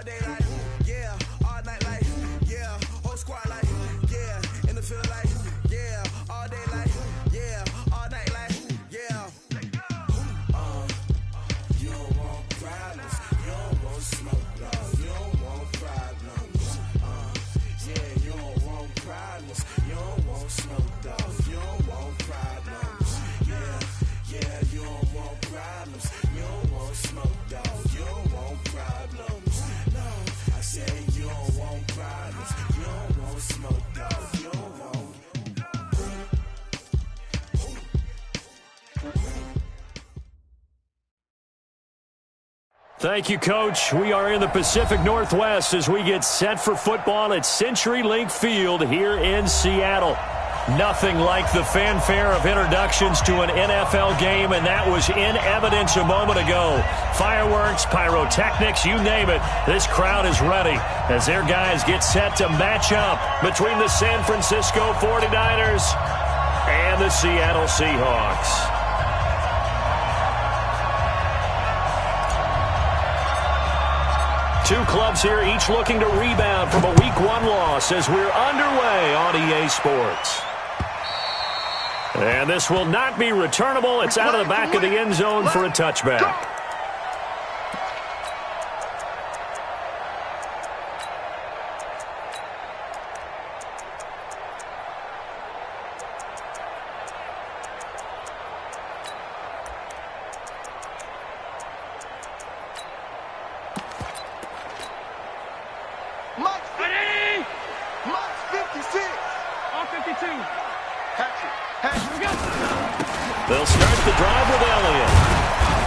All day like, yeah. All night like, yeah. Whole squad like, yeah. In the field like, yeah. All day like, yeah. All night like, yeah. You don't want problems. You don't want smoke, dog. You don't want problems. Yeah, you don't want problems. You don't want smoke, dog. You don't want problems. Yeah, you don't want problems. You don't want smoke, dog. You don't want problems. No, I said you don't want problems. You don't want smoke, dog. You don't want. Thank you, Coach. We are in the Pacific Northwest as we get set for football at CenturyLink Field here in Seattle. Nothing like the fanfare of introductions to an NFL game, and that was in evidence a moment ago. Fireworks, pyrotechnics, you name it. This crowd is ready as their guys get set to match up between the San Francisco 49ers and the Seattle Seahawks. Two clubs here, each looking to rebound from a Week 1 loss as we're underway on EA Sports. And this will not be returnable. It's out of the back of the end zone for a touchback. They'll start the drive with Elliott.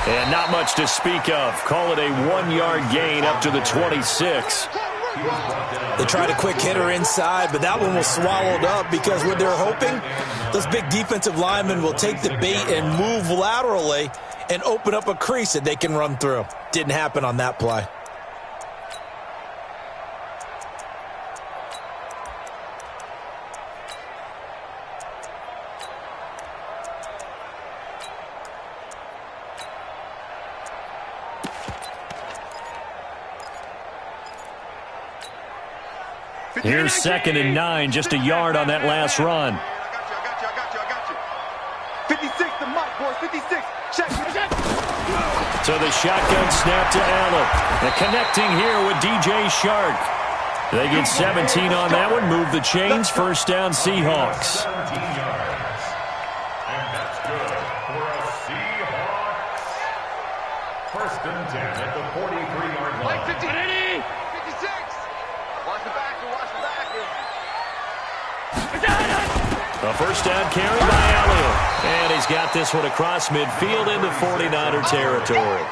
And not much to speak of. Call it a 1-yard gain up to the 26. They tried a quick hitter inside, but that one was swallowed up because what they're hoping, those big defensive linemen will take the bait and move laterally and open up a crease that they can run through. Didn't happen on that play. Here's 2nd and 9, just a yard on that last run. I got you. 56 to Mike, boys, 56. Check. So the shotgun snap to Allen. And connecting here with DJ Shark. They get 17 on that one, move the chains, first down Seahawks. 17 yards. And that's good for a Seahawks. First and 10 at the 43-yard line. Mike, 56. Watch the back. A first down carry by Elliott. And he's got this one across midfield into 49er territory.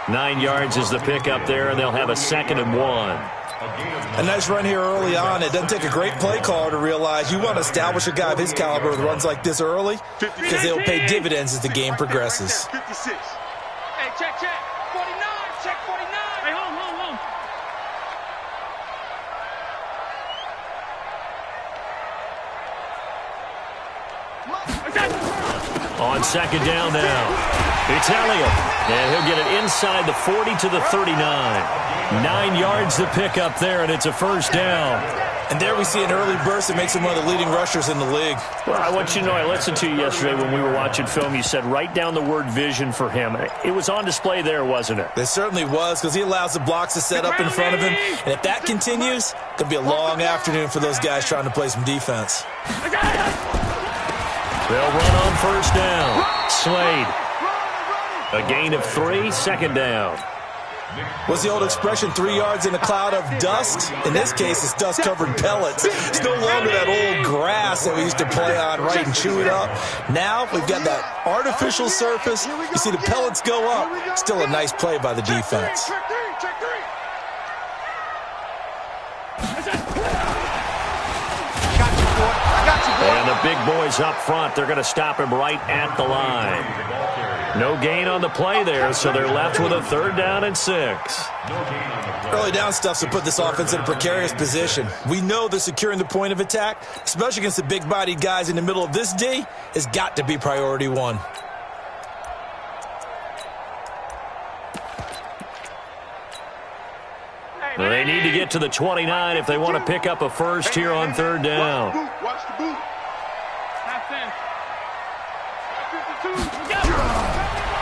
9 yards is the pickup there, and they'll have a 2nd and 1. A nice run here early on. It doesn't take a great play caller to realize you want to establish a guy of his caliber with runs like this early because they'll pay dividends as the game progresses. 56. Hey, check. 49. Check 49. Hey, hold. On 2nd down now, it's Elliott, and he'll get it inside the 40 to the 39. 9 yards the pickup there, and it's a first down. And there we see an early burst that makes him one of the leading rushers in the league. Well, I want you to know, I listened to you yesterday when we were watching film. You said write down the word vision for him. It was on display there, wasn't it? It certainly was, because he allows the blocks to set up in front of him. And if that continues, it could be a long afternoon for those guys trying to play some defense. They'll run on first down. Slade. A gain of 3, 2nd down. What's the old expression, 3 yards in a cloud of dust? In this case, it's dust-covered pellets. It's no longer that old grass that we used to play on, right, and chew it up. Now we've got that artificial surface. You see the pellets go up. Still a nice play by the defense. And the big boys up front, they're going to stop him right at the line. No gain on the play there, so they're left with a 3rd down and 6. Early down stuff to put this offense in a precarious position. We know that securing the point of attack, especially against the big-bodied guys in the middle of this D, has got to be priority 1. They need to get to the 29 if they want to pick up a first here on third down. Watch the boot.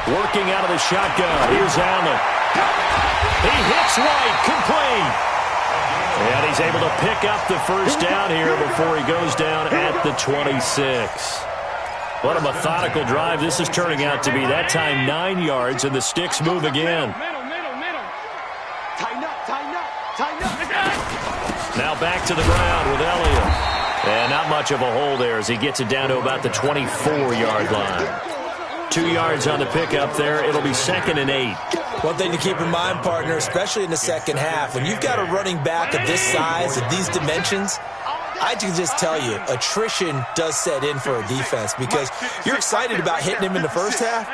Working out of the shotgun. Here's Allen. He hits White. Complete. And he's able to pick up the first down here before he goes down at the 26. What a methodical drive this is turning out to be. That time 9 yards, and the sticks move again. Tighten up, tighten up, tighten up. Now back to the ground with Elliott. And not much of a hole there as he gets it down to about the 24-yard line. 2 yards on the pickup there. It'll be 2nd and 8. One thing to keep in mind, partner, especially in the second half, when you've got a running back of this size, of these dimensions, I can just tell you, attrition does set in for a defense because you're excited about hitting him in the first half.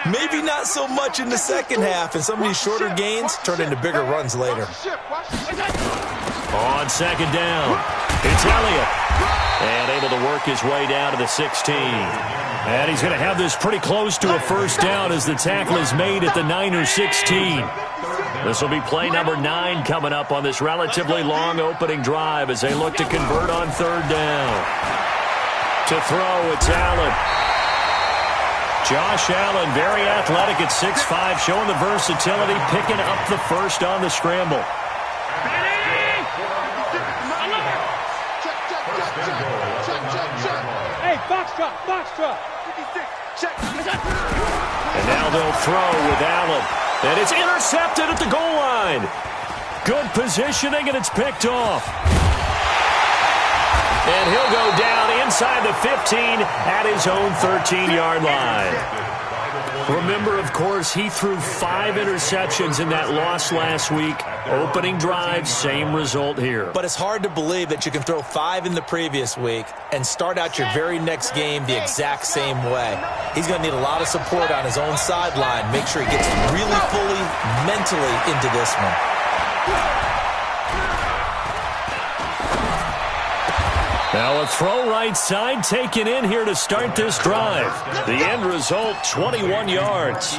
Maybe not so much in the second half, and some of these shorter gains turn into bigger runs later. On second down, it's Elliott. And able to work his way down to the 16. And he's going to have this pretty close to a first down as the tackle is made at the Niners 16. This will be play number 9 coming up on this relatively long opening drive as they look to convert on third down. To throw, it's Allen. Josh Allen, very athletic at 6'5", showing the versatility, picking up the first on the scramble. Hey, box drop, box drop. 56, check. And now they'll throw with Allen. And it's intercepted at the goal line. Good positioning, and it's picked off. And he'll go down inside the 15 at his own 13-yard line. Remember, of course, he threw 5 interceptions in that loss last week. Opening drive, same result here. But it's hard to believe that you can throw 5 in the previous week and start out your very next game the exact same way. He's going to need a lot of support on his own sideline. Make sure he gets really fully mentally into this one. Now a throw right side taken in here to start this drive. The end result, 21 yards.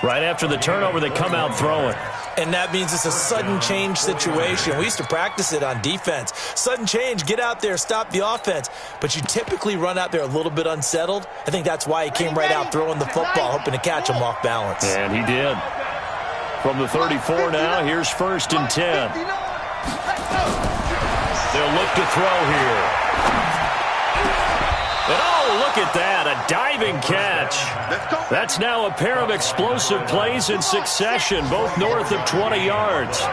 Right after the turnover, they come out throwing. And that means it's a sudden change situation. We used to practice it on defense. Sudden change, get out there, stop the offense. But you typically run out there a little bit unsettled. I think that's why he came right out throwing the football, hoping to catch him off balance. And he did. From the 34 now, here's 1st and 10. They'll look to throw here. And oh, look at that, a diving catch. That's now a pair of explosive plays in succession, both north of 20 yards.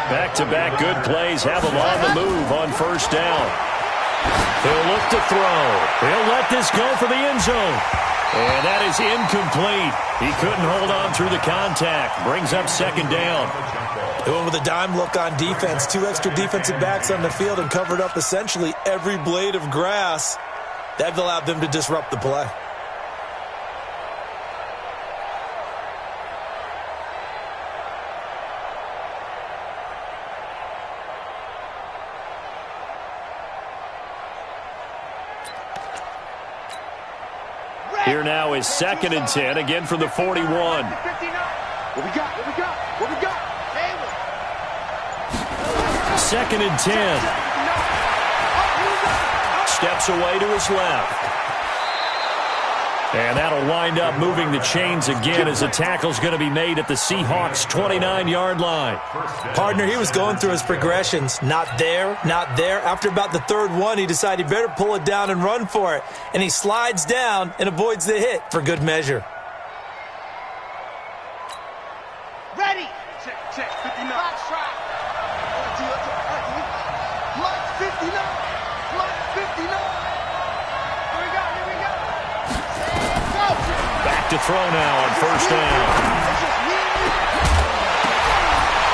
Back-to-back good plays have him on the move on first down. He'll look to throw. He'll let this go for the end zone. And that is incomplete. He couldn't hold on through the contact. Brings up 2nd down. They went with a dime look on defense. 2 extra defensive backs on the field and covered up essentially every blade of grass. That allowed them to disrupt the play. Here now is 2nd and 10, again from the 41. What we got? What we got? What we got? 2nd and 10. Steps away to his left. And that'll wind up moving the chains again as the tackle's going to be made at the Seahawks' 29-yard line. Partner, he was going through his progressions. Not there, not there. After about the 3rd one, he decided he better pull it down and run for it. And he slides down and avoids the hit for good measure. Ready. Check, check. 59. Box trap. 59. 59. Here we go. Back to throw now on first down.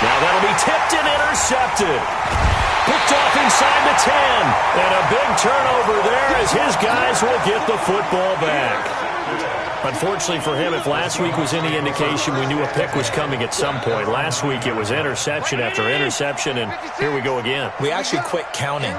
Now that'll be tipped and intercepted. Picked off inside the 10. And a big turnover there as his guys will get the football back. Unfortunately for him, if last week was any indication, we knew a pick was coming at some point. Last week it was interception after interception, and here we go again. We actually quit counting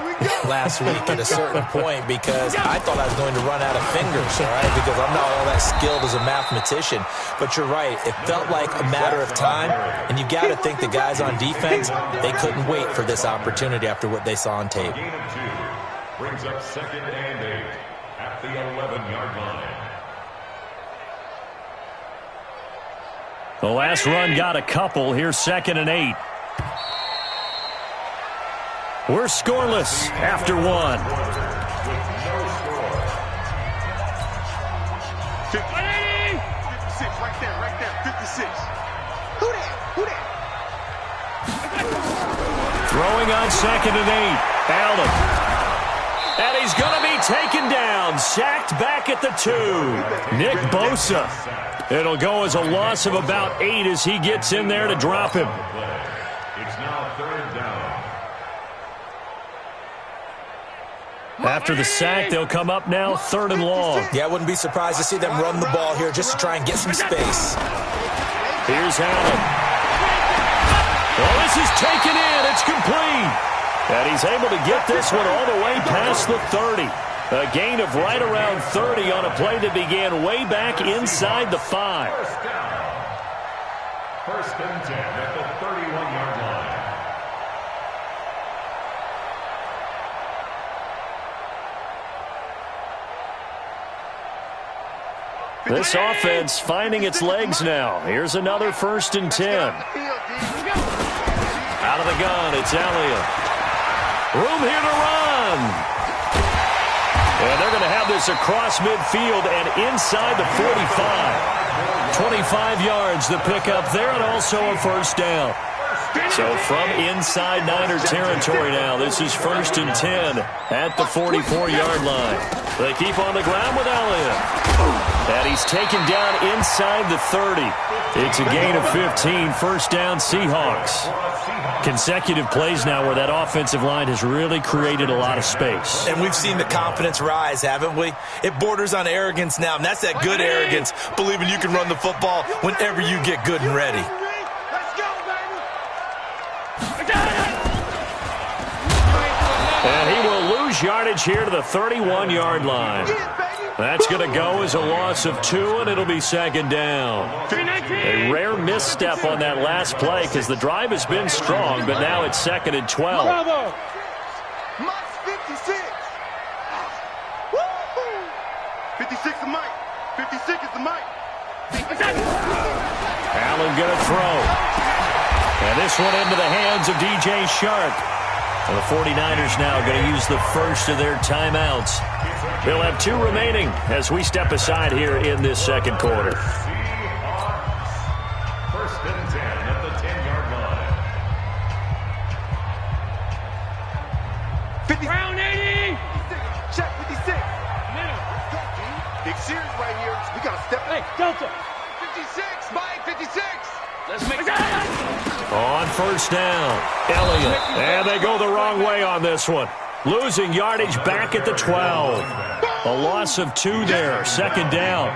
last week at a certain point because I thought I was going to run out of fingers, all right, because I'm not all that skilled as a mathematician. But you're right. It felt like a matter of time, and you got to think the guys on defense, they couldn't wait for this opportunity after what they saw on tape. Gain of 2 brings up 2nd and 8 at the 11-yard line. The last run got a couple. Here's 2nd and 8. We're scoreless after 1. With no score. 56, right there, 56. Who that? Throwing on 2nd and 8. Allen. And he's going to be taken down. Sacked back at the 2. Nick Bosa. It'll go as a loss of about 8 as he gets in there to drop him. It's now 3rd down. After the sack, they'll come up now 3rd and long. Yeah, I wouldn't be surprised to see them run the ball here just to try and get some space. Here's Allen. Well, this is taken in. It's complete. And he's able to get this one all the way past the 30. A gain of right around 30 on a play that began way back inside the 5. 1st down. 1st and 10 at the 31-yard line. This offense finding its legs now. Here's another 1st and 10. Out of the gun, it's Elliott. Room here to run. And they're going to have this across midfield and inside the 45. 25 yards the pickup there, and also a 1st down. So from inside Niner territory now, this is 1st and 10 at the 44-yard line. They keep on the ground with Elliott. And he's taken down inside the 30. It's a gain of 15, 1st down Seahawks. Consecutive plays now where that offensive line has really created a lot of space. And we've seen the confidence rise, haven't we? It borders on arrogance now, and that's that good arrogance, believing you can run the football whenever you get good and ready. And he will lose yardage here to the 31-yard line. That's going to go as a loss of 2, and it'll be 2nd down. A rare misstep on that last play because the drive has been strong, but now it's 2nd and 12. Bravo. 56. 56 is Mike. 56 is the Mike. Allen going to throw. And this one into the hands of DJ Shark. And the 49ers now going to use the first of their timeouts. They'll have 2 remaining as we step aside here in this 2nd quarter. Seahawks. 1st and 10 at the 10-yard line. 50. Round 80. Check 56. Big series right here. We got to step up. Hey, Delta. 56. Mike, 56. Let's make On 1st down, Elliott. And they go the wrong way on this one. Losing yardage back at the 12. A loss of 2 there, 2nd down.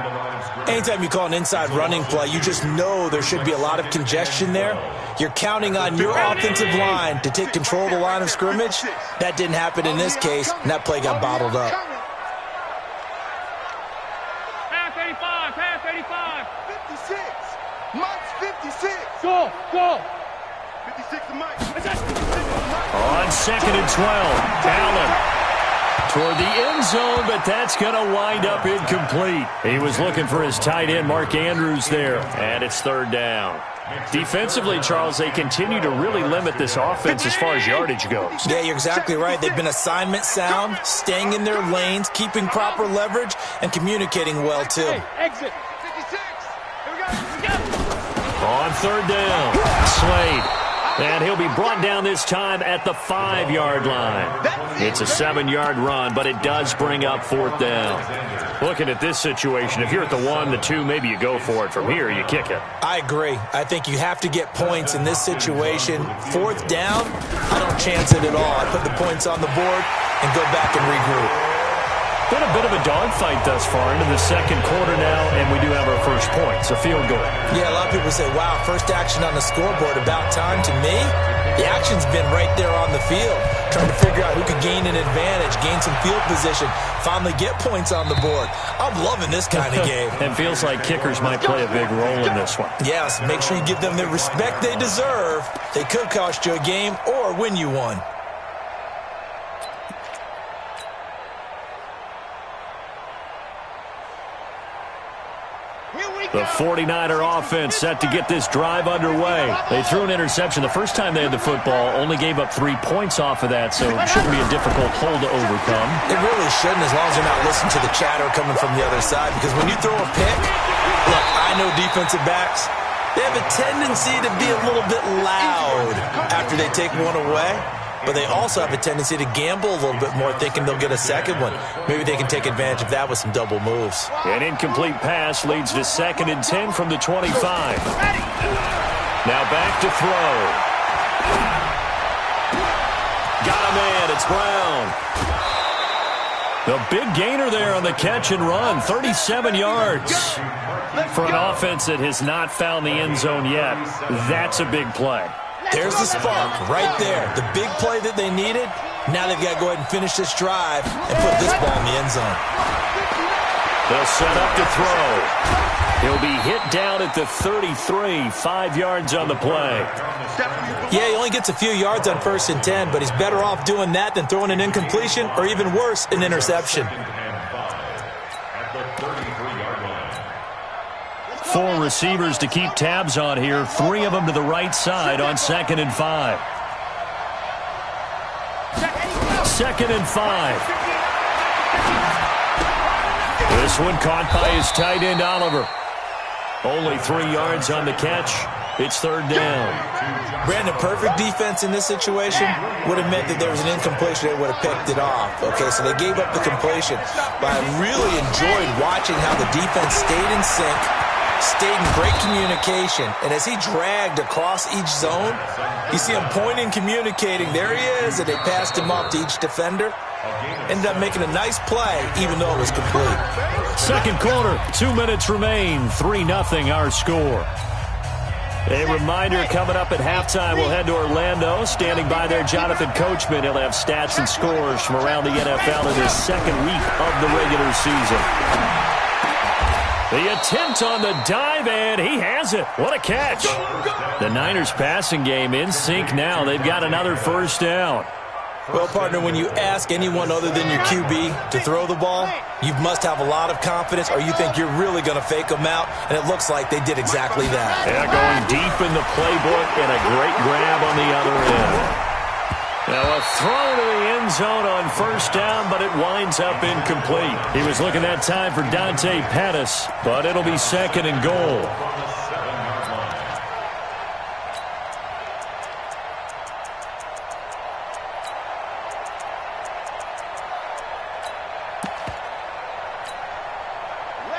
Anytime you call an inside running play, you just know there should be a lot of congestion there. You're counting on your offensive line to take control of the line of scrimmage. That didn't happen in this case, and that play got bottled up. Pass 85, pass 85. 56. Mike's 56. Go. 56 to Mike. On 2nd and 12, Allen toward the end zone, but that's going to wind up incomplete. He was looking for his tight end, Mark Andrews, there, and it's 3rd down. Defensively, Charles, they continue to really limit this offense as far as yardage goes. Yeah, you're exactly right. They've been assignment sound, staying in their lanes, keeping proper leverage, and communicating well, too. Hey, exit. 56. Here we go. On 3rd down, Slade. And he'll be brought down this time at the 5-yard line. It's a 7-yard run, but it does bring up 4th down. Looking at this situation, if you're at the 1, the 2, maybe you go for it. From here, you kick it. I agree. I think you have to get points in this situation. 4th down, I don't chance it at all. I put the points on the board and go back and regroup. Been a bit of a dogfight thus far into the second quarter now, and we do have our first points, a field goal. Yeah, a lot of people say, wow, first action on the scoreboard, about time. To me, the action's been right there on the field, trying to figure out who could gain an advantage, gain some field position, finally get points on the board. I'm loving this kind of game. It feels like kickers might play a big role in this one. Yes, make sure you give them the respect they deserve. They could cost you a game or win you one. The 49er offense set to get this drive underway. They threw an interception the first time they had the football, only gave up 3 points off of that, so it shouldn't be a difficult hole to overcome. It really shouldn't, as long as you're not listening to the chatter coming from the other side, because when you throw a pick, look, I know defensive backs, they have a tendency to be a little bit loud after they take one away. But they also have a tendency to gamble a little bit more, thinking they'll get a second one. Maybe they can take advantage of that with some double moves. An incomplete pass leads to 2nd and 10 from the 25. Now back to throw. Got a man. It's Brown. The big gainer there on the catch and run, 37 yards. For an offense that has not found the end zone yet, that's a big play. There's the spark right there. The big play that they needed. Now they've got to go ahead and finish this drive and put this ball in the end zone. They'll set up to throw. He'll be hit down at the 33, 5 yards on the play. Yeah, he only gets a few yards on 1st and 10, but he's better off doing that than throwing an incompletion or even worse, an interception. 4 receivers to keep tabs on here. 3 of them to the right side on 2nd and 5. 2nd and 5. This one caught by his tight end, Oliver. Only 3 yards on the catch. It's 3rd down. Brandon, perfect defense in this situation would have meant that there was an incompletion. They would have picked it off. Okay, so they gave up the completion. But I really enjoyed watching how the defense stayed in sync, stayed in great communication, and as he dragged across each zone, you see him pointing, communicating, there he is, and they passed him off to each defender. Ended up making a nice play, even though it was complete. Second quarter, 2 minutes remain, 3-0 our score. A reminder coming up at halftime, we'll head to Orlando. Standing by there, Jonathan Coachman. He'll have stats and scores from around the NFL in his second week of the regular season. The attempt on the dive, and he has it. What a catch. The Niners passing game in sync now. They've got another first down. Well, partner, when you ask anyone other than your QB to throw the ball, you must have a lot of confidence, or you think you're really going to fake them out, and it looks like they did exactly that. Yeah, going deep in the playbook and a great grab on the other end. Now a throw to the end zone on first down, but it winds up incomplete. He was looking that time for Dante Pettis, but it'll be 2nd and goal.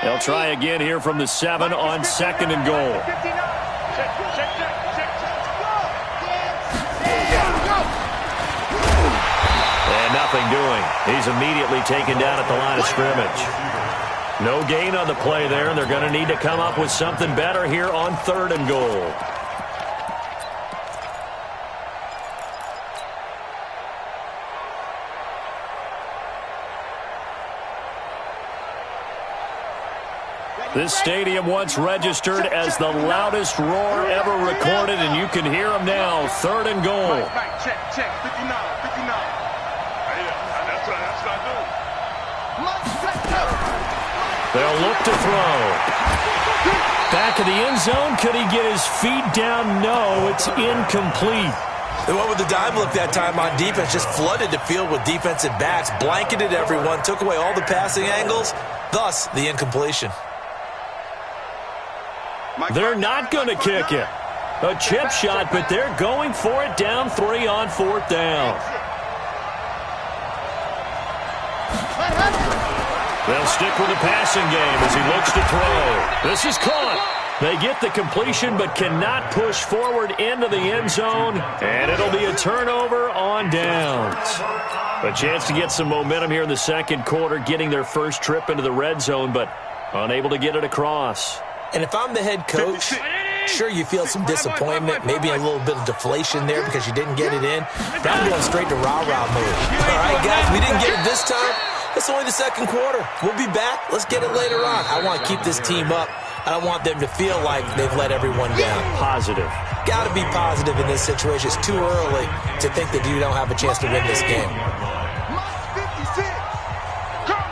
They'll try again here from the 7 on 2nd and goal. And nothing doing. He's immediately taken down at the line of scrimmage. No gain on the play there, and they're going to need to come up with something better here on 3rd and goal. This stadium once registered as the loudest roar ever recorded, and you can hear them now. 3rd and goal. Check, 59, 59. That's what I do. They'll look to throw. Back of the end zone. Could he get his feet down? No, it's incomplete. They went with the dime look that time on defense, just flooded the field with defensive backs, blanketed everyone, took away all the passing angles, thus the incompletion. They're not going to kick it. A chip shot, but they're going for it down 3 on 4th down. They'll stick with the passing game as he looks to throw. This is caught. They get the completion but cannot push forward into the end zone, and it'll be a turnover on downs. A chance to get some momentum here in the second quarter, getting their first trip into the red zone, but unable to get it across. And if I'm the head coach, sure, you feel some disappointment, maybe a little bit of deflation there because you didn't get it in, but I'm going straight to rah-rah mode. All right, guys, we didn't get it this time. It's only the second quarter. We'll be back. Let's get it later on. I want to keep this team up. I don't want them to feel like they've let everyone down. Positive. Got to be positive in this situation. It's too early to think that you don't have a chance to win this game. 56. Come.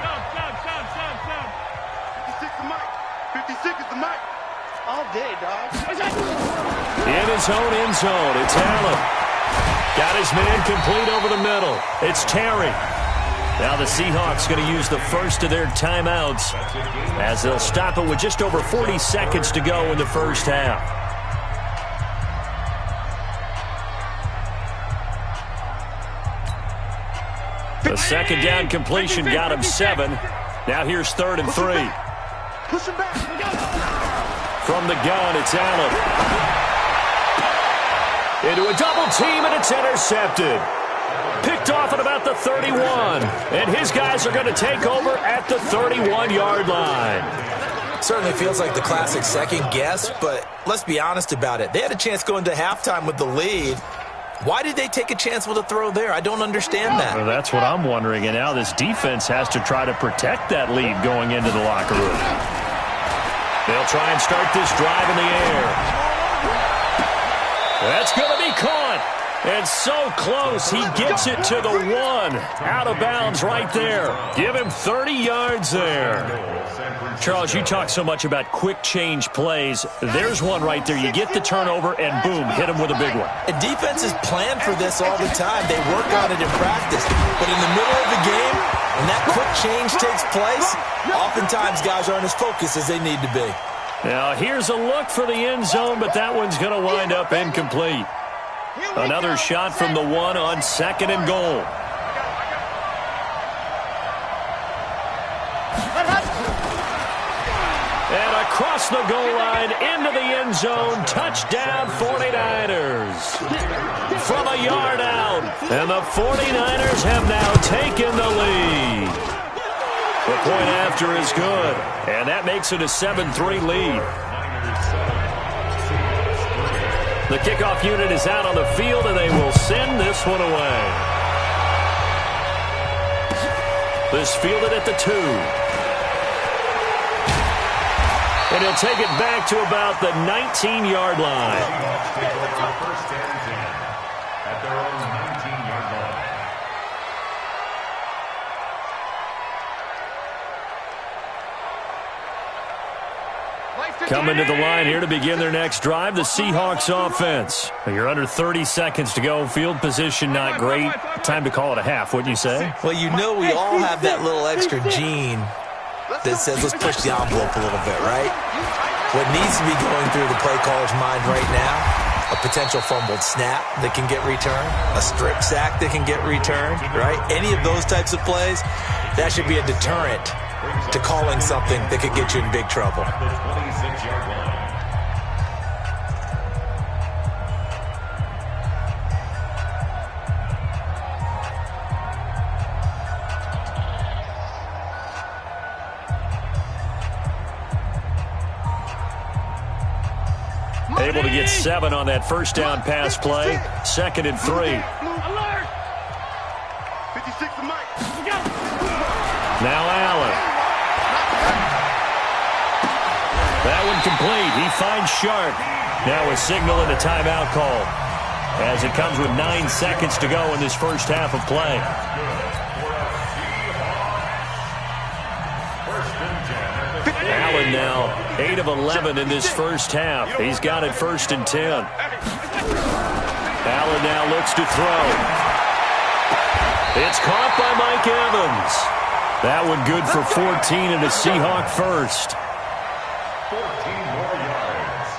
56 the mic. 56 is the mic. All day, dog. In his own end zone, it's Allen. Got his man complete over the middle. It's Terry. Now the Seahawks going to use the first of their timeouts as they'll stop it with just over 40 seconds to go in the first half. The second down completion got him 7. Now here's 3rd and 3. Push him back. From the gun, it's Allen. Into a double team, and it's intercepted. Picked off at about the 31, and his guys are going to take over at the 31-yard line. Certainly feels like the classic second guess, but let's be honest about it. They had a chance going to halftime with the lead. Why did they take a chance with a throw there? I don't understand that. Well, that's what I'm wondering, and now this defense has to try to protect that lead going into the locker room. They'll try and start this drive in the air. That's going to be caught. And so close, he gets it to the 1. Out of bounds right there. Give him 30 yards there. Charles, you talk so much about quick change plays. There's one right there. You get the turnover, and boom, hit him with a big one. And defenses plan for this all the time. They work on it in practice. But in the middle of the game, when that quick change takes place, oftentimes guys aren't as focused as they need to be. Now, here's a look for the end zone, but that one's going to wind up incomplete. Another shot from the 1 on 2nd and goal. And across the goal line into the end zone. Touchdown 49ers. From a yard out. And the 49ers have now taken the lead. The point after is good. And that makes it a 7-3 lead. The kickoff unit is out on the field, and they will send this one away. This fielded at the 2. And he'll take it back to about the 19-yard line. First and 10 at their own 19-yard line. Coming to the line here to begin their next drive, the Seahawks offense. You're under 30 seconds to go. Field position not great. Time to call it a half, wouldn't you say? Well, you know we all have that little extra gene that says let's push the envelope a little bit, right? What needs to be going through the play caller's mind right now, a potential fumbled snap that can get returned, a strip sack that can get returned, right? Any of those types of plays, that should be a deterrent to calling something that could get you in big trouble. The 26-yard line. Able to get 7 on that first down pass play. 2nd and 3. Alert! 56 the mic. Now Allen. That one complete. He finds Sharp. Now a signal and a timeout call as it comes with 9 seconds to go in this first half of play. Allen now 8 of 11 in this first half. He's got it 1st and 10. Allen now looks to throw. It's caught by Mike Evans. That one good for 14 and a Seahawk first. 14 more yards.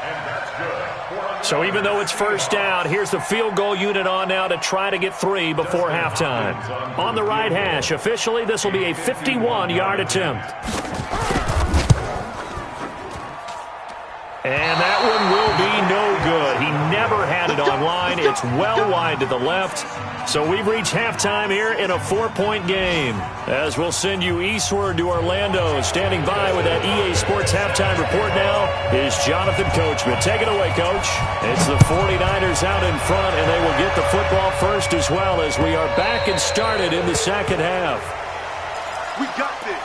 And that's good. So even though it's first down, here's the field goal unit on now to try to get 3 before halftime. On the right hash, officially this will be a 51-yard attempt. And that one will be no good. He never had it online. It's well wide to the left. So we've reached halftime here in a 4-point game. As we'll send you eastward to Orlando. Standing by with that EA Sports halftime report now is Jonathan Coachman. Take it away, Coach. It's the 49ers out in front, and they will get the football first as well as we are back and started in the second half. We got this.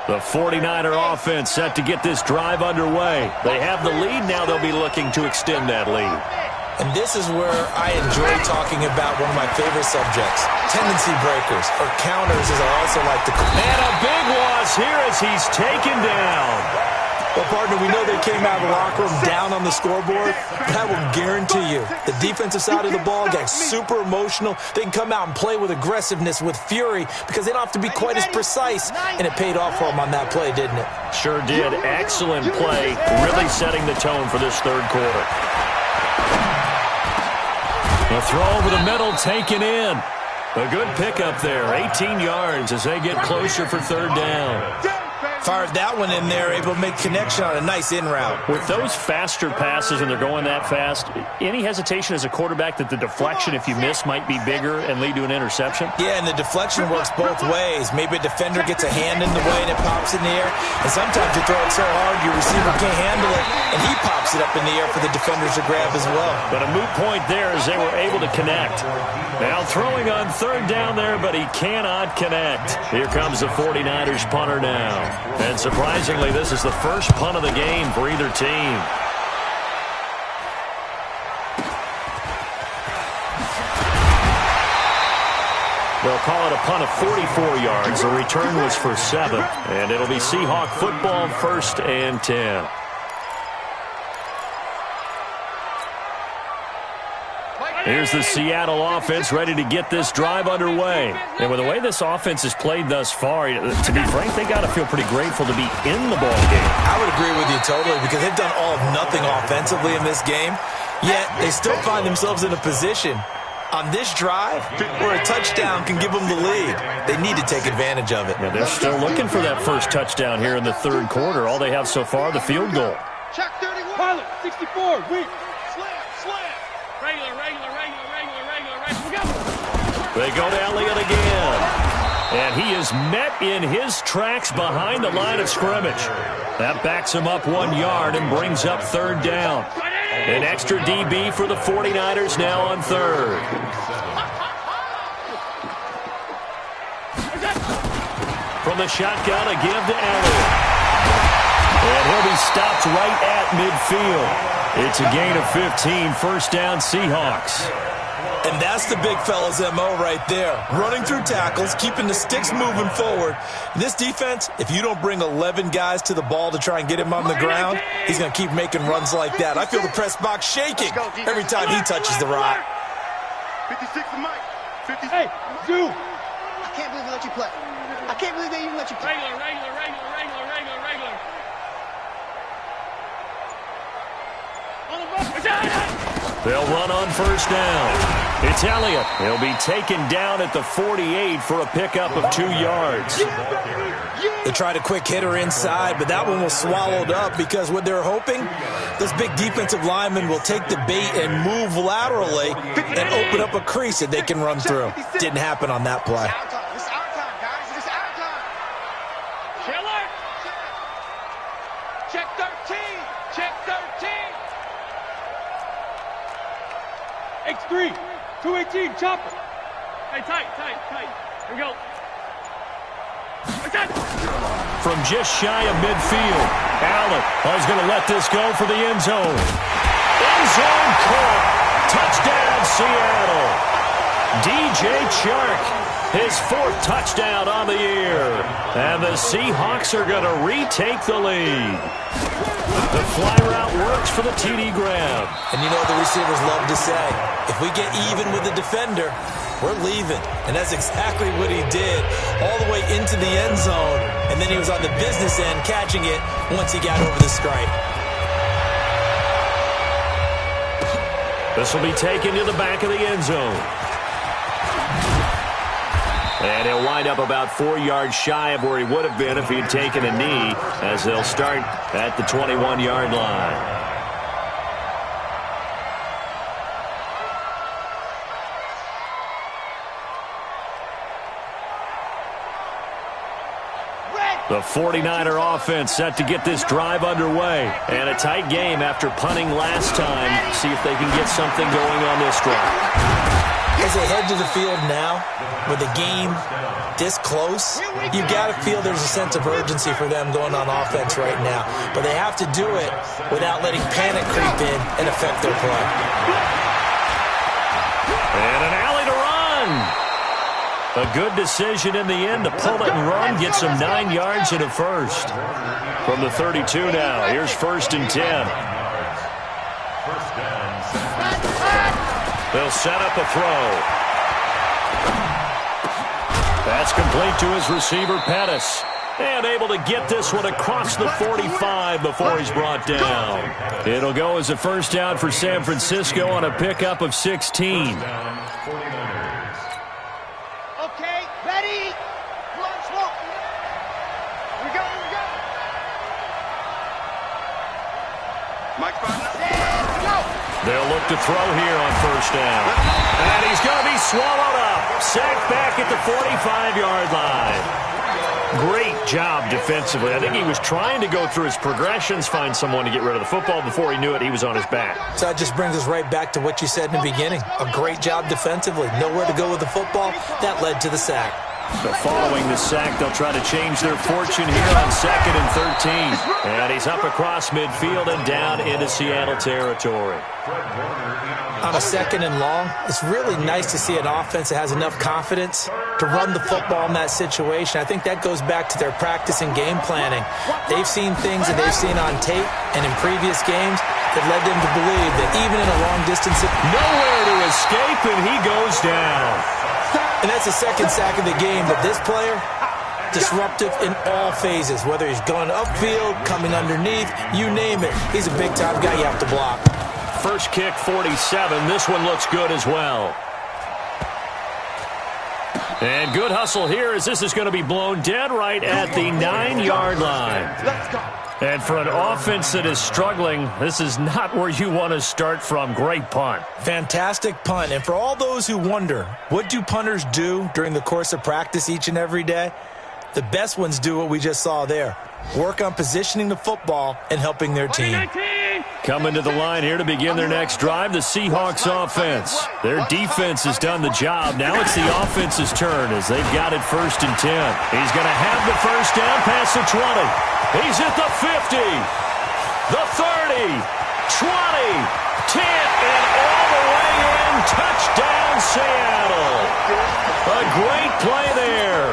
The 49er offense set to get this drive underway. They have the lead. Now they'll be looking to extend that lead. And this is where I enjoy talking about one of my favorite subjects, tendency breakers, or counters as I also like to call them. And a big loss here as he's taken down. Well, partner, we know they came out of the locker room down on the scoreboard, but I will guarantee you the defensive side of the ball gets super emotional. They can come out and play with aggressiveness, with fury, because they don't have to be quite as precise. And it paid off for them on that play, didn't it? Sure did. Excellent play, really setting the tone for this third quarter. The throw over the middle taken in. A good pickup there, 18 yards as they get closer for third down. Fired that one in there, able to make connection on a nice in route. With those faster passes and they're going that fast, any hesitation as a quarterback that the deflection, if you miss, might be bigger and lead to an interception? Yeah, and the deflection works both ways. Maybe a defender gets a hand in the way and it pops in the air. And sometimes you throw it so hard your receiver can't handle it, and he pops it up in the air for the defenders to grab as well. But a moot point there as they were able to connect. Now throwing on third down there, but he cannot connect. Here comes the 49ers punter now. And surprisingly, this is the first punt of the game for either team. They'll call it a punt of 44 yards. The return was for 7. And it'll be Seahawk football, 1st and 10. Here's the Seattle offense ready to get this drive underway. And with the way this offense has played thus far, to be frank, they got to feel pretty grateful to be in the ball game. I would agree with you totally because they've done all of nothing offensively in this game, yet they still find themselves in a position on this drive where a touchdown can give them the lead. They need to take advantage of it. Yeah, they're still looking for that first touchdown here in the third quarter. All they have so far, the field goal. Check 31. Pilot, 64. Weak. Slam. Regular. We go. They go to Elliott again. And he is met in his tracks behind the line of scrimmage. That backs him up 1 yard and brings up third down. An extra DB for the 49ers now on third. From the shotgun, a give to Elliott. And he'll be stopped right at midfield. It's a gain of 15, first down Seahawks. And that's the big fella's MO right there. Running through tackles, keeping the sticks moving forward. This defense, if you don't bring 11 guys to the ball to try and get him on the ground, he's going to keep making runs like that. I feel the press box shaking every time he touches the rock. 56 to Mike. 56. Hey, Zoo. I can't believe they let you play. I can't believe they even let you play. Regular. They'll run on first down. It's Elliott. He'll be taken down at the 48 for a pickup of 2 yards. They tried a quick hitter inside, but that one was swallowed up because what they're hoping, those big defensive linemen will take the bait and move laterally and open up a crease that they can run through. Didn't happen on that play. This is our time, guys. This is our time. Killer. Check 13. X3. 218. Chopper. Hey, tight. Here we go. From just shy of midfield, Allen is going to let this go for the end zone. End zone caught. Touchdown, Seattle. DJ Chark, his 4th touchdown on the year. And the Seahawks are going to retake the lead. The fly route works for the TD grab. And you know the receivers love to say, if we get even with the defender, we're leaving. And that's exactly what he did, all the way into the end zone. And then he was on the business end catching it once he got over the stripe. This will be taken to the back of the end zone. And he'll wind up about 4 yards shy of where he would have been if he had taken a knee, as they'll start at the 21-yard line. The 49er offense set to get this drive underway. And a tight game after punting last time. See if they can get something going on this drive. As they head to the field now, with the game this close, you got to feel there's a sense of urgency for them going on offense right now. But they have to do it without letting panic creep in and affect their play. And an alley to run. A good decision in the end to pull it and run, get some 9 yards and a first. From the 32 now, here's 1st and 10. They'll set up a throw. That's complete to his receiver, Pettis. And able to get this one across the 45 before he's brought down. It'll go as a first down for San Francisco on a pickup of 16. They'll look to throw here on first down. And he's going to be swallowed up. Sacked back at the 45-yard line. Great job defensively. I think he was trying to go through his progressions, find someone to get rid of the football. Before he knew it, he was on his back. So that just brings us right back to what you said in the beginning. A great job defensively. Nowhere to go with the football. That led to the sack. So following the sack, they'll try to change their fortune here on 2nd and 13. And he's up across midfield and down into Seattle territory. On a 2nd and long, it's really nice to see an offense that has enough confidence to run the football in that situation. I think that goes back to their practice and game planning. They've seen things that they've seen on tape and in previous games that led them to believe that even in a long distance, nowhere to escape, and he goes down. And that's the 2nd sack of the game, but this player, disruptive in all phases, whether he's going upfield, coming underneath, you name it. He's a big-time guy you have to block. First kick, 47. This one looks good as well. And good hustle here as this is going to be blown dead right at the 9-yard line. And for an offense that is struggling, this is not where you want to start from. Great punt. Fantastic punt. And for all those who wonder, what do punters do during the course of practice each and every day? The best ones do what we just saw there. Work on positioning the football and helping their team. Coming to the line here to begin their next drive, the Seahawks offense. Their defense has done the job. Now it's the offense's turn as they've got it 1st and 10. He's going to have the first down past the 20. He's at the 50, the 30, 20, 10, and all the way in. Touchdown, Seattle. A great play there.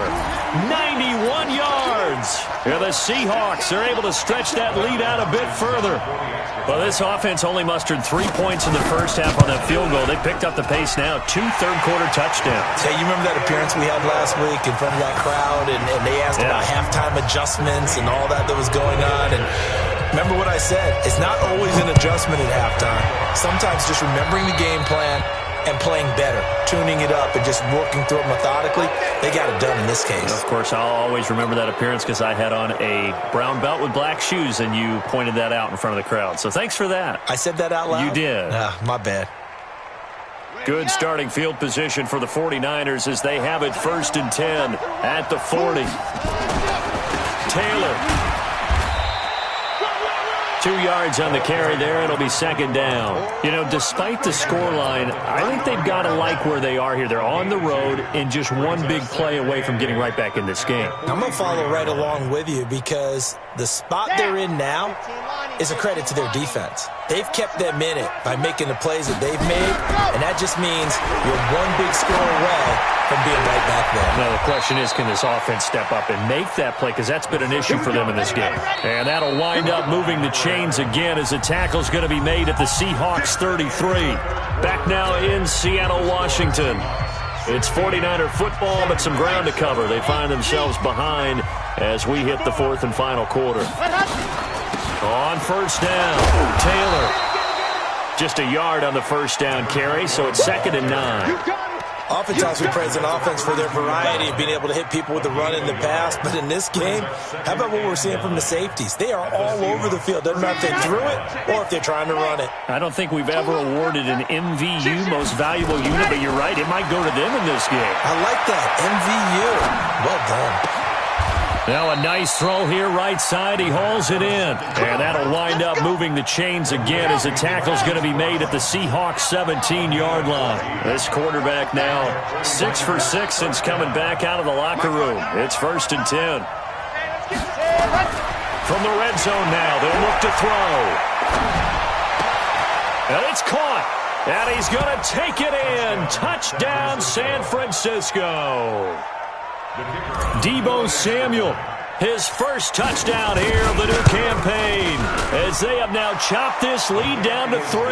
91 yards. Yeah, the Seahawks are able to stretch that lead out a bit further. Well, this offense only mustered 3 points in the first half on that field goal. They picked up the pace now. 2 third-quarter touchdowns. Hey, you remember that appearance we had last week in front of that crowd, and they asked about halftime adjustments and all that was going on. And remember what I said. It's not always an adjustment at halftime. Sometimes just remembering the game plan and playing better, tuning it up and just working through it methodically. They got it done in this case. Of course, I'll always remember that appearance because I had on a brown belt with black shoes, and you pointed that out in front of the crowd. So thanks for that. I said that out loud? You did. My bad. Good starting field position for the 49ers as they have it 1st and 10 at the 40. Taylor. 2 yards on the carry there. It'll be 2nd down. You know, despite the scoreline, I think they've got to like where they are here. They're on the road and just one big play away from getting right back in this game. I'm going to follow right along with you because the spot they're in now is a credit to their defense. They've kept them in it by making the plays that they've made, and that just means you're one big score away from being right back there. Now, the question is, can this offense step up and make that play? Because that's been an issue for them in this game. And that'll wind up moving the chains again as the tackle's going to be made at the Seahawks 33. Back now in Seattle, Washington. It's 49er football, but some ground to cover. They find themselves behind as we hit the fourth and final quarter. On first down, Taylor. Just a yard on the first down carry, so it's 2nd and 9. Oftentimes we praise an offense for their variety of being able to hit people with the run in the pass, but in this game, how about what we're seeing from the safeties? They are all over the field. Doesn't matter if they threw it or if they're trying to run it. I don't think we've ever awarded an MVU, most valuable unit, but you're right, it might go to them in this game. I like that, MVU. Well done. Now a nice throw here, right side. He hauls it in. And that'll wind up moving the chains again as the tackle's going to be made at the Seahawks 17-yard line. This quarterback now 6 for 6 since coming back out of the locker room. It's 1st and 10. From the red zone now, they'll look to throw. And it's caught. And he's going to take it in. Touchdown, San Francisco. Deebo Samuel, his first touchdown here of the new campaign, as they have now chopped this lead down to 3.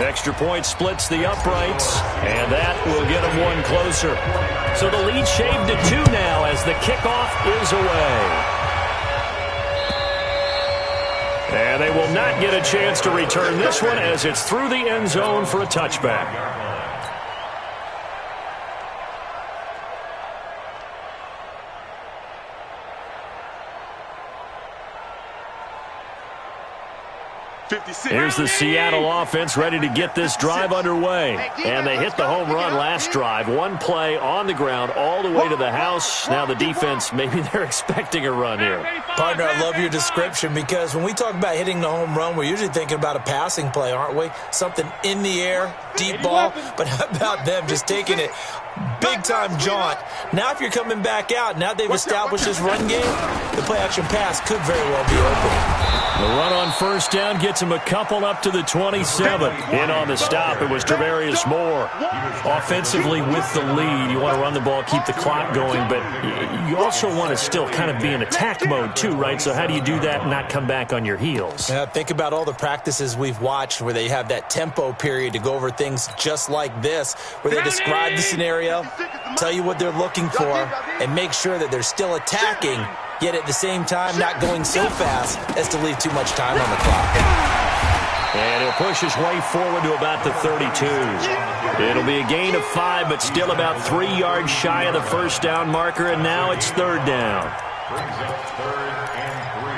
Extra point splits the uprights, and that will get them one closer. So the lead shaved to 2 now as the kickoff is away. And they will not get a chance to return this one as it's through the end zone for a touchback. Here's the Seattle offense ready to get this drive underway. And they hit the home run last drive. One play on the ground all the way to the house. Now the defense, maybe they're expecting a run here. Partner, I love your description because when we talk about hitting the home run, we're usually thinking about a passing play, aren't we? Something in the air, deep ball. But how about them just taking it big-time jaunt? Now if you're coming back out, now they've established this run game, the play-action pass could very well be open. The run on first down gets him a couple up to the 27. In on the stop, it was Travarius Moore. Offensively with the lead, you want to run the ball, keep the clock going, but you also want to still kind of be in attack mode too, right? So how do you do that and not come back on your heels? Yeah, think about all the practices we've watched where they have that tempo period to go over things just like this, where they describe the scenario, tell you what they're looking for, and make sure that they're still attacking, yet at the same time not going so fast as to leave too much time on the clock. And he'll push his way forward to about the 32. It'll be a gain of 5, but still about 3 yards shy of the first down marker, and now it's 3rd down. Brings up 3rd and 3.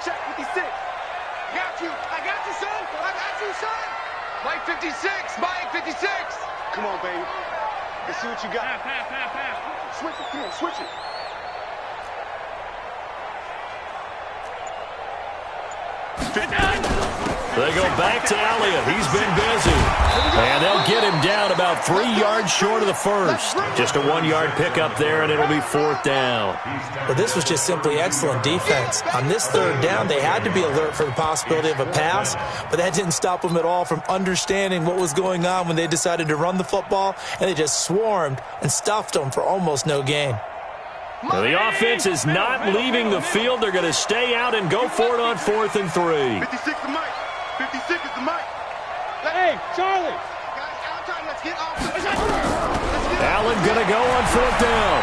Check 56. Got you. I got you, son. I got you, son. Mike 56. Mike 56. Come on, baby. Let's see what you got. Pass. Switch it. Come on, switch it. They go back to Elliott. He's been busy. And they'll get him down about 3 yards short of the first. Just a 1-yard pickup there, and it'll be 4th down. Well, this was just simply excellent defense. On this 3rd down, they had to be alert for the possibility of a pass, but that didn't stop them at all from understanding what was going on when they decided to run the football, and they just swarmed and stuffed them for almost no gain. Now the offense is not leaving the field. They're going to stay out and go for it on 4th and 3. 56 to Mike. 56 is the Mike. Hey, Charlie. Let's get off. Allen going to go on 4th down.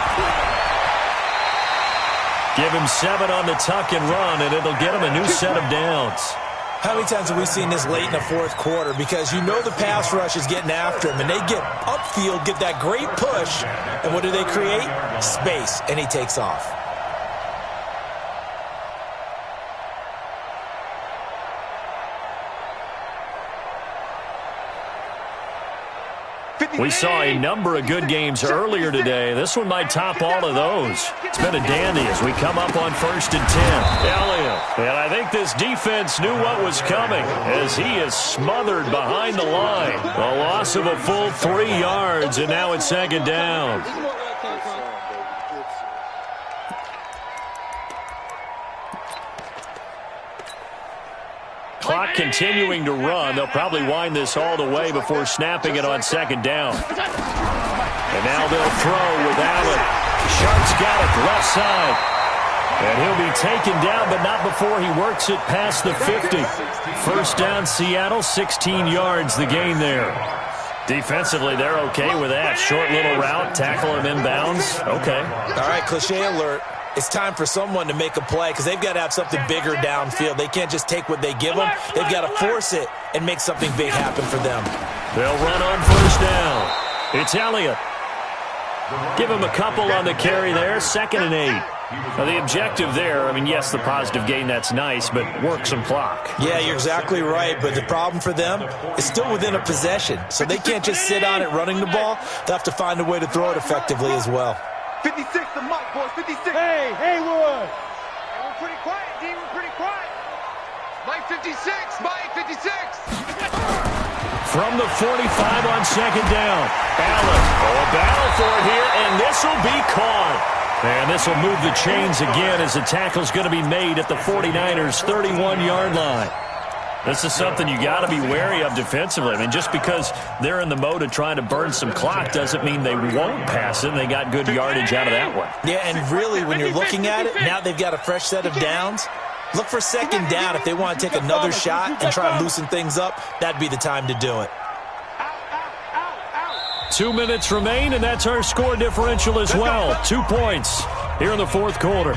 Give him 7 on the tuck and run, and it'll get him a new set of downs. How many times have we seen this late in the 4th quarter? Because you know the pass rush is getting after him, and they get upfield, get that great push, and what do they create? Space, and he takes off. We saw a number of good games earlier today. This one might top all of those. It's been a dandy as we come up on 1st and 10. Elliott. And I think this defense knew what was coming as he is smothered behind the line. A loss of a full 3 yards, and now it's 2nd down. Clock continuing to run. They'll probably wind this all the way before snapping it on 2nd down. And now they'll throw with Allen. Sharp's got it left side. And he'll be taken down, but not before he works it past the 50. First down, Seattle, 16 yards the gain there. Defensively, they're okay with that. Short little route, tackle him inbounds. Okay. All right, cliche alert. It's time for someone to make a play because they've got to have something bigger downfield. They can't just take what they give them. They've got to force it and make something big happen for them. They'll run on first down. It's Elliott. Give him a couple on the carry there. 2nd and 8. Now, the objective there, I mean, yes, the positive gain, that's nice, but work some clock. Yeah, you're exactly right, but the problem for them is still within a possession, so they can't just sit on it running the ball. They'll have to find a way to throw it effectively as well. 56, the mic, boys, 56. Hey, Haywood. Hey, we're pretty quiet, D, we're pretty quiet. Mike 56, Mike 56. From the 45 on 2nd down. Allen, a battle for it here, and this will be caught. And this will move the chains again as the tackle's going to be made at the 49ers' 31-yard line. This is something you got to be wary of defensively. I mean, just because they're in the mode of trying to burn some clock doesn't mean they won't pass it. And they got good yardage out of that one. Yeah, and really, when you're looking at it, now they've got a fresh set of downs. Look for 2nd down if they want to take another shot and try and loosen things up. That'd be the time to do it. 2 minutes remain, and that's our score differential as well. 2 points here in the 4th quarter.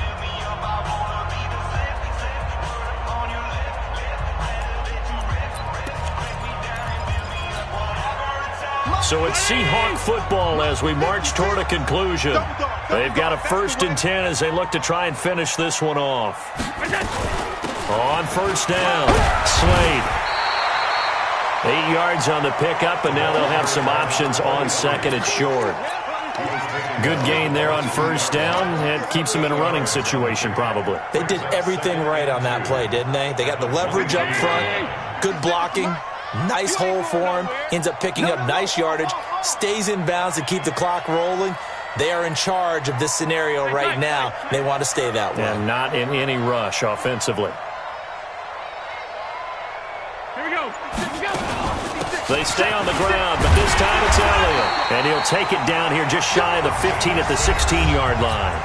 So it's Seahawk football as we march toward a conclusion. They've got a 1st and 10 as they look to try and finish this one off. On first down, Slade. 8 yards on the pickup, and now they'll have some options on 2nd and short. Good gain there on first down. It keeps them in a running situation, probably. They did everything right on that play, didn't they? They got the leverage up front, good blocking, nice hole for him, ends up picking up nice yardage, stays in bounds to keep the clock rolling. They are in charge of this scenario right now. They want to stay that way. And not in any rush offensively. They stay on the ground, but this time it's Elliott. And he'll take it down here just shy of the 15 at the 16-yard line.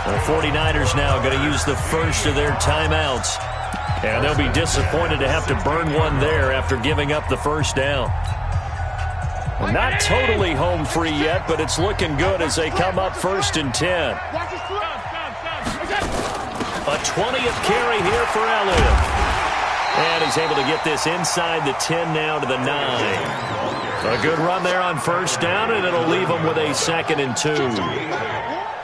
The 49ers now going to use the first of their timeouts. And they'll be disappointed to have to burn one there after giving up the first down. Not totally home free yet, but it's looking good as they come up 1st and 10. A 20th carry here for Elliott. And he's able to get this inside the 10 now to the 9. A good run there on first down, and it'll leave them with a 2nd and 2.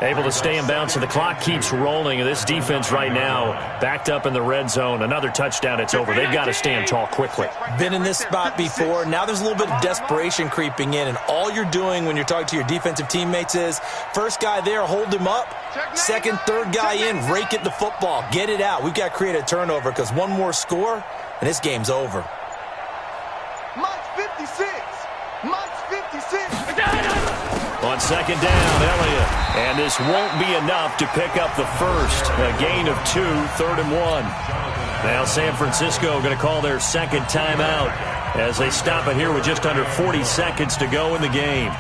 Able to stay in bounds, so the clock keeps rolling. And this defense right now backed up in the red zone. Another touchdown, it's over. They've got to stand tall quickly. Been in this spot before. Now there's a little bit of desperation creeping in, and all you're doing when you're talking to your defensive teammates is first guy there, hold him up. 2nd, 3rd guy in, rake at the football. Get it out. We've got to create a turnover because one more score, and this game's over. Mike's 56. Mike's 56. On 2nd down, Elliott. And this won't be enough to pick up the first. A gain of 2, 3rd and 1. Now San Francisco going to call their 2nd timeout as they stop it here with just under 40 seconds to go in the game.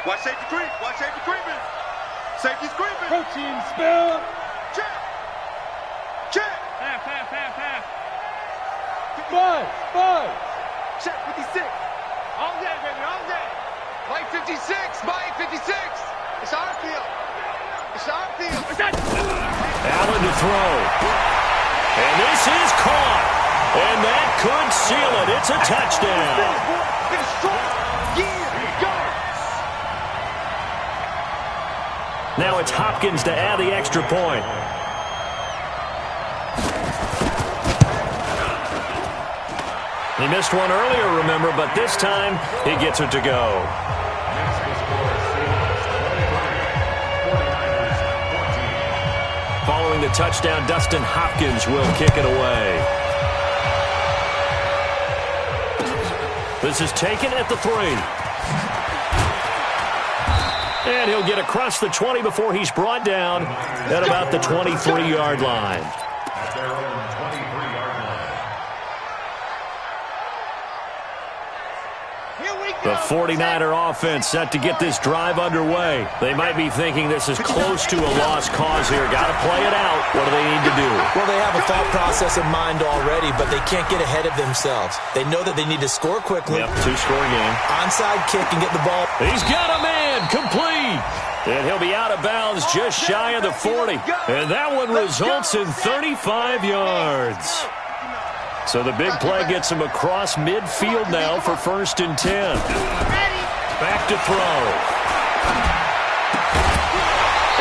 Watch safety creep. Watch safety creeping. Safety's creeping. Coaching spell. Check. Check. Half. 5. Check 56. All day, baby, all day. Mike 56. Mike 56. It's our field. It's our field. Allen to throw. And this is caught. And that could seal it. It's a touchdown. It's strong. Now it's Hopkins to add the extra point. He missed one earlier, remember, but this time he gets it to go. Following the touchdown, Dustin Hopkins will kick it away. This is taken at the 3. And he'll get across the 20 before he's brought down at about the 23-yard line. At their own 23-yard line. The 49er offense set to get this drive underway. They might be thinking this is close to a lost cause here. Got to play it out. What do they need to do? Well, they have a thought process in mind already, but they can't get ahead of themselves. They know that they need to score quickly. Yep, two-score game. Onside kick and get the ball. He's got a man. Complete. And he'll be out of bounds just shy of the 40. And that one results in 35 yards. So the big play gets him across midfield now for 1st and 10. Back to throw.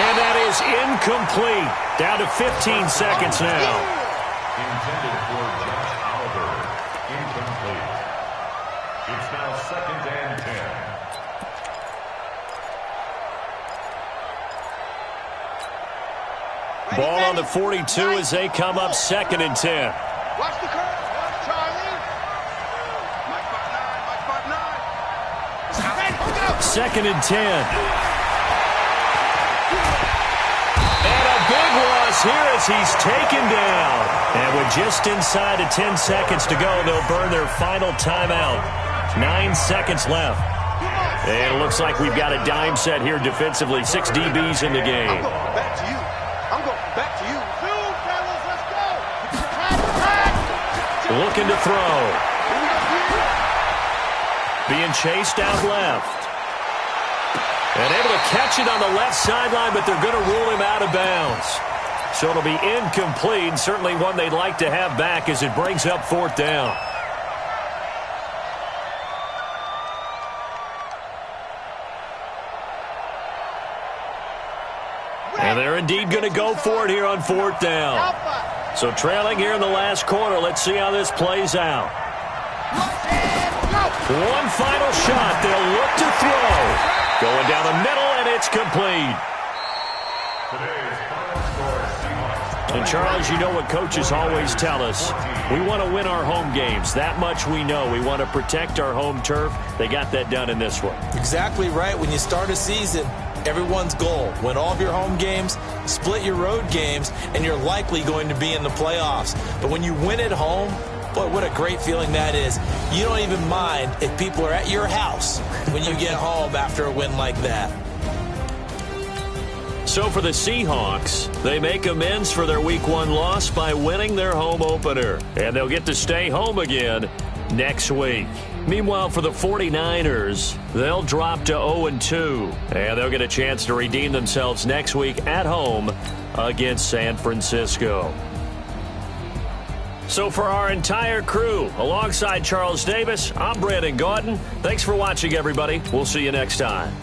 And that is incomplete. Down to 15 seconds now. Intended for Josh Oliver. Incomplete. It's now 2nd and 10. Ball on the 42 as they come up 2nd and 10. Watch the curve. Watch Charlie. Mike 5'9". 2nd and 10. And a big loss here as he's taken down. And with just inside of 10 seconds to go, they'll burn their final timeout. 9 seconds left. And it looks like we've got a dime set here defensively. 6 DBs in the game. I'm going back to you. I'm going back to you. Looking to throw. Being chased out left. And able to catch it on the left sideline, but they're going to rule him out of bounds. So it'll be incomplete. Certainly one they'd like to have back as it brings up 4th down. And they're indeed going to go for it here on 4th down. So trailing here in the last quarter. Let's see how this plays out. One final shot. They'll look to throw. Going down the middle, and it's complete. Today's final score, Seahawks. And, Charles, you know what coaches always tell us. We want to win our home games. That much we know. We want to protect our home turf. They got that done in this one. Exactly right. When you start a season, everyone's goal: win all of your home games, split your road games, and you're likely going to be in the playoffs. But when you win at home, boy, what a great feeling that is. You don't even mind if people are at your house when you get home after a win like that. So for the Seahawks, they make amends for their Week 1 loss by winning their home opener. And they'll get to stay home again next week. Meanwhile, for the 49ers, they'll drop to 0-2. And they'll get a chance to redeem themselves next week at home against San Francisco. So for our entire crew, alongside Charles Davis, I'm Brandon Gaudin. Thanks for watching, everybody. We'll see you next time.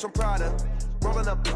From Prada, rolling up the